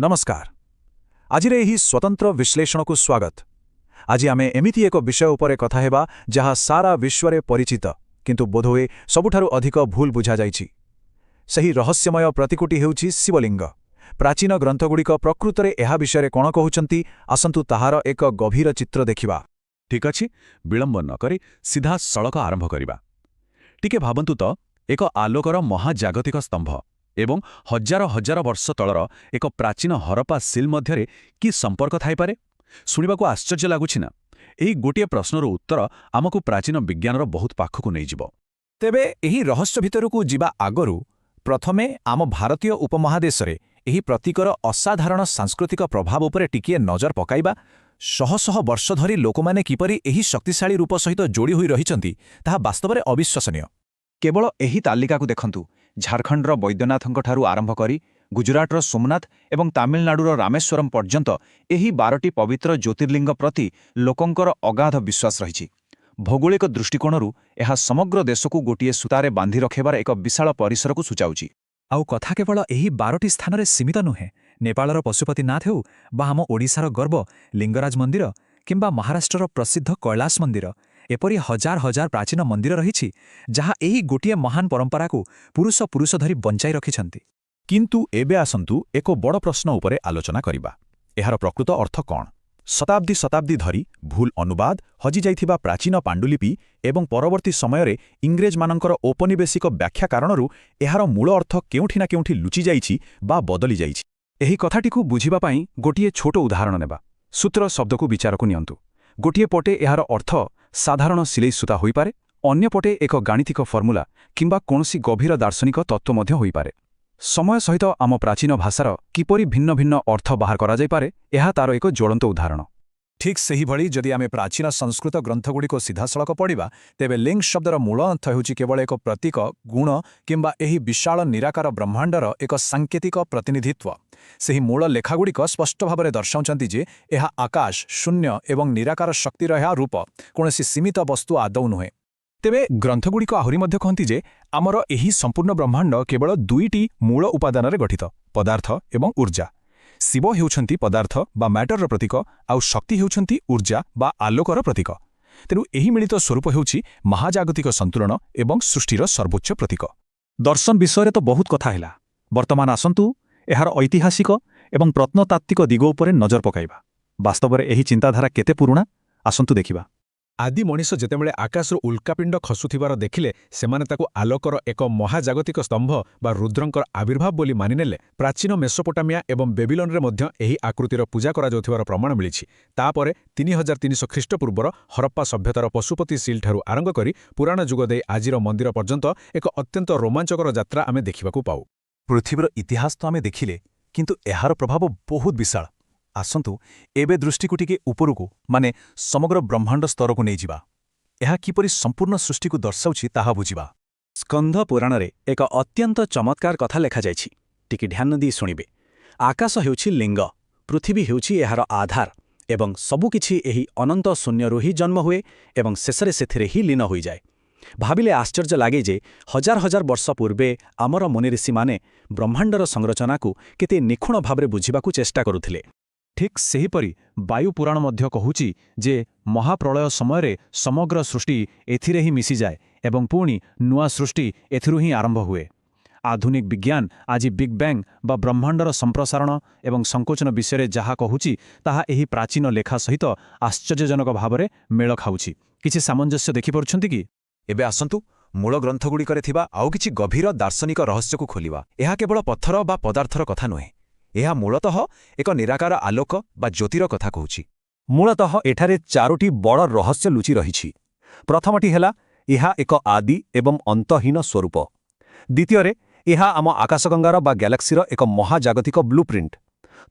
नमस्कार। आजिरे एही स्वतंत्र विश्लेषण को स्वागत। आज आमे एमिति एक विषय उपरे कथा हेबा जहा सारा विश्वरे परिचित किंतु बोधहुए सबुठारु अधिक भूल बुझा जाइछि। सही रहस्यमय प्रतिकुटी हेउछि शिवलिंग। प्राचीन ग्रंथगुड़िक प्रकृतरे एहा विषय कोण कहउचंती आसंतु ताहार एक गभीर चित्र देखिबा। ठीक अछि, विलंब न करी सीधा सड़क आरंभ करिबा। टिके भाबंतु तो एक आलोकर महाजागतिक स्तंभ एवं हजार हजार वर्ष तलर एक प्राचीन हरप्पा सिल मध्यरे कि संपर्क थाई पारे? शुणिबाकू आश्चर्य लागुछि ना? एही गोटिए प्रश्नर उत्तर आमकू प्राचीन विज्ञानर बहुत पाखकू नै जिवो। तेबे एही रहस्य भितरकू जिबा आगरु प्रथमे आम भारतीय उपमहादेशरे एही प्रतीकर असाधारण सांस्कृतिक प्रभाव उपरे टिकिए नजर पकाइबा। शह शह वर्ष धरी लोकमाने किपरि एही शक्तिशाली रूप सहित जोड़ी होई रहिचंती ताहा वास्तवरे अविश्वसनीय। केवल एही तालिकाकू देखंतु। झारखंडर बैद्यनाथंठारू आरंभ करी गुजराटर सोमनाथ एवं तामिलनाडुर रामेश्वरम पर्यंत एही 12टी पवित्र ज्योतिर्लिंग प्रति लोकंकर अगाध विश्वास रहिछि। भौगोलिक दृष्टिकोणरू एहा समग्र देशकू गोटिए सूतारे बांधि रखेबार एक विशाल परिसरकू सूचाउछि। आउ कथा केवल एही 12टी स्थानरे सीमित नुहे। नेपालर पशुपतिनाथ हेउ बा आम ओडिशार गर्व लिंगराज मंदिर किंबा महाराष्ट्रर प्रसिद्ध कैलाश मंदिर एपरि हजार हजार प्राचीन मंदिर रहिछि जहा एही गोटिए महान परंपराकू पुरुष पुरुष धरी बंचाई रखिछंती। किंतु एबे आसंतु एको बड़ प्रश्न उपरे आलोचना करिबा। एहार प्रकृत अर्थ कौन? शताब्दी शताब्दी धरी भूल अनुवाद हजि जाइथिबा प्राचीन पांडुलिपि एवं परवर्ती समयरे इंग्रेज मानकर औपनिवेशिक व्याख्या कारणरू एहार मूल अर्थ केउठी ना केउठी लुचि जाइछि बा बदली जाइछि। एही कथाटिकू बुझिबा पई गोटिए छोट उदाहरण नेबा। सूत्र शब्दकू विचारकू नियंतु। गोटिए पटे एहार अर्थ साधारण सिलेई सूता होई पारे, अन्य पटे एक गाणितिक फर्मुला किंबा कोनसी गभीर दार्शनिक तत्व मध्य होई पारे। समय सहित आम प्राचीन भाषार किपरि भिन्न भिन्न अर्थ बाहर करा जाई पारे एहा तार एक ज्वलंत उदाहरण। ठीक सेही भଳି जदि आमे प्राचीन संस्कृत ग्रंथगुड़िक सीधासळख पढ़िबा तेबे लिंग शब्दर मूल अर्थ हेउछि केवल एक प्रतीक, गुण किंबा एही विशाल निराकार ब्रह्मांडर एक सांकेतिक प्रतिनिधित्व। सेही मूल लेखागुड़िक स्पष्ट भाବରେ दर्शाउछंती जे एहा आकाश, शून्य एवं निराकार शक्तिर एहा रूप, कोनसी सीमित वस्तु आदौ नुहे। तेबे ग्रंथगुड़िक आहुरी मध्य कहती जे आमर एही संपूर्ण ब्रह्मांड केवल दुईटी मूल उपादानरे गठित, पदार्थ एवं ऊर्जा। शिव हेउछंती पदार्थ बा मैटरर प्रतीक, आउ शक्ति हेउछंती ऊर्जा बा आलोकर प्रतीक। तेणु एही मिलित स्वरूप हेउछि महाजागतिक संतुलन एवं सृष्टिर सर्वोच्च प्रतीक। दर्शन विषय तो बहुत कथा हैला। वर्तमान आसंतु एहार ऐतिहासिक एवं प्रत्नतात्त्विक दिग उपरे नजर पकाइबा। वास्तवरे एही चिंताधारा केते पुरुणा आसंतु देखिबा। आदि मनीष जेतेबेले आकाशर उल्कापिंड खसुथिबार देखिले सेमाने ताकू आलोकर एक महाजागतिक स्तंभ बा रुद्रंकर आविर्भाव बोली मानिनेले। प्राचीन मेसोपोटामिया एवं बेबिलोन रे मध्य एही आकृतिर पूजा करा जाउथिबार प्रमाण मिलिछि। तापरे 3300 ख्रीष्टपूर्वर हरप्पा सभ्यतार पशुपति सील ठारू आरंभ करी पुराण युग दे आजिर मंदिर पर्यंत एक अत्यंत रोमांचकर यात्रा आमे देखिबाकू पाउ। पृथ्वीर इतिहास तो आमे देखिले किंतु एहार प्रभाव बहुत विशाल। आसंतु एबे दृष्टिकोटिके उपरकू माने समग्र ब्रह्मांड स्तरकू नै जिबा। एहा किपरि संपूर्ण सृष्टिकू दर्शाउछि ताहा बुझिबा। स्कंध पुराणरे एक अत्यंत चमत्कार कथा लेखा जाइछि। टिके ध्यान दी शुणिबे। आकाश हेउछि लिंग, पृथ्वी हेउछि एहार आधार एवं सबुकिछि एही अनंत शून्यरू ही जन्म हुए एवं शेषरे सेथिरे ही लीन होई जाए। भाविले आश्चर्य लागे जे हजार हजार वर्ष पूर्वे आमर मुनि ऋषि माने ब्रह्मांडर संरचनाकू केते निखुण भावरे बुझिबाकू चेष्टा करुथिले। ठीक सेहीपरि वायु पुराण मध्य कहूछि जे महाप्रलय समयरे समग्र सृष्टि एथिरे ही मिसी जाए एवं पुणी नुआ सृष्टि एथिरु ही आरंभ हुए। आधुनिक विज्ञान आज बिग बैंग बा ब्रह्मांडर संप्रसारण एवं संकोचन विषय जहा कहूछि ताहा एही प्राचीन लेखा सहित आश्चर्यजनक भावरे मेल खाउछि। किछि सामंजस्य देखि पारुछंती कि? एबे आसंतु मूल ग्रंथगुड़िकरे थिबा आउ किछि गभीर दार्शनिक रहस्यकू खोलिबा। एहा केवल पत्थर बा पदार्थर कथा नुहे। एहा मूलतः एक निराकार आलोक बा ज्योतिर कथा कहूछि। मूलतः एठारे चारोटी बड़ रहस्य लुचि रहिछि। प्रथमटी हेला एहा एक आदि एवं अंतहीन स्वरूप। द्वितीयरे एहा आम आकाशगंगार बा गैलेक्सीर एक महाजागतिक ब्लूप्रिंट।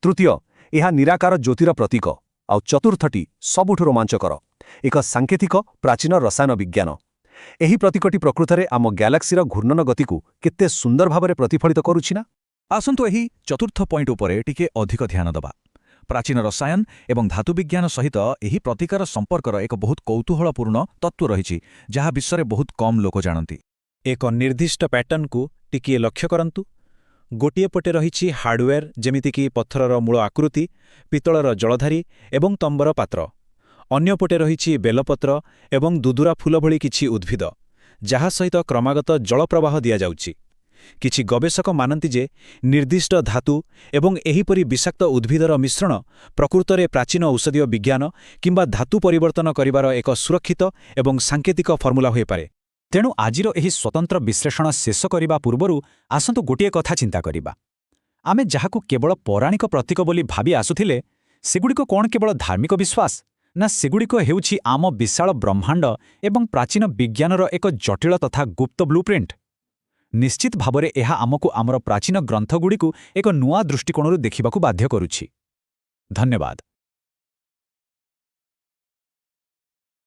तृतीय एहा निराकार ज्योतिर प्रतीक। आउ चतुर्थटी सबुठु रोमांचकर एक सांकेतिक प्राचीन रसायन विज्ञान। एही प्रतीकटी प्रकृतरे आम गैलेक्सीर घूर्णन गतिकू केते सुंदर भावरे प्रतिफलित करुछि ना? आसंतु एही चतुर्थ पॉइंट उपरे टिके अधिक ध्यान दबा। प्राचीन रसायन एवं धातु विज्ञान सहित एही प्रतिकार संपर्कर एक बहुत कौतूहलपूर्ण तत्व रहिछि जहा विश्वरे बहुत कम लोक जानती। एक निर्दिष्ट पैटर्न को टिके लक्ष्य करंतु। ଗୋଟିଏ ପଟେ ରହିଛି ହାର୍ଡୱେର୍ ଯେମିତିକି ପଥରର ମୂଳ ଆକୃତି, ପିତ୍ତଳର ଜଳଧାରୀ ଏବଂ ତମ୍ବର ପାତ୍ର। ଅନ୍ୟପଟେ ରହିଛି ବେଲପତ୍ର ଏବଂ ଦୁଦୁରା ଫୁଲ ଭଳି କିଛି ଉଦ୍ଭିଦ, ଯାହା ସହିତ କ୍ରମାଗତ ଜଳପ୍ରବାହ ଦିଆଯାଉଛି। କିଛି ଗବେଷକ ମାନନ୍ତି ଯେ ନିର୍ଦ୍ଦିଷ୍ଟ ଧାତୁ ଏବଂ ଏହିପରି ବିଷାକ୍ତ ଉଦ୍ଭିଦର ମିଶ୍ରଣ ପ୍ରକୃତରେ ପ୍ରାଚୀନ ଔଷଧୀୟ ବିଜ୍ଞାନ କିମ୍ବା ଧାତୁ ପରିବର୍ତ୍ତନ କରିବାର ଏକ ସୁରକ୍ଷିତ ଏବଂ ସାଙ୍କେତିକ ଫର୍ମୁଲା ହୋଇପାରେ। ତେଣୁ ଆଜିର ଏହି ସ୍ୱତନ୍ତ୍ର ବିଶ୍ଳେଷଣ ଶେଷ କରିବା ପୂର୍ବରୁ ଆସନ୍ତୁ ଗୋଟିଏ କଥା ଚିନ୍ତା କରିବା। ଆମେ ଯାହାକୁ କେବଳ ପୌରାଣିକ ପ୍ରତୀକ ବୋଲି ଭାବି ଆସୁଥିଲେ, ସେଗୁଡ଼ିକ କ'ଣ କେବଳ ଧାର୍ମିକ ବିଶ୍ୱାସ, ନା ସେଗୁଡ଼ିକ ହେଉଛି ଆମ ବିଶାଳ ବ୍ରହ୍ମାଣ୍ଡ ଏବଂ ପ୍ରାଚୀନ ବିଜ୍ଞାନର ଏକ ଜଟିଳ ତଥା ଗୁପ୍ତ ବ୍ଲୁପ୍ରିଣ୍ଟ? ନିଶ୍ଚିତ ଭାବରେ ଏହା ଆମକୁ ଆମର ପ୍ରାଚୀନ ଗ୍ରନ୍ଥଗୁଡ଼ିକୁ ଏକ ନୂଆ ଦୃଷ୍ଟିକୋଣରୁ ଦେଖିବାକୁ ବାଧ୍ୟ କରୁଛି। ଧନ୍ୟବାଦ।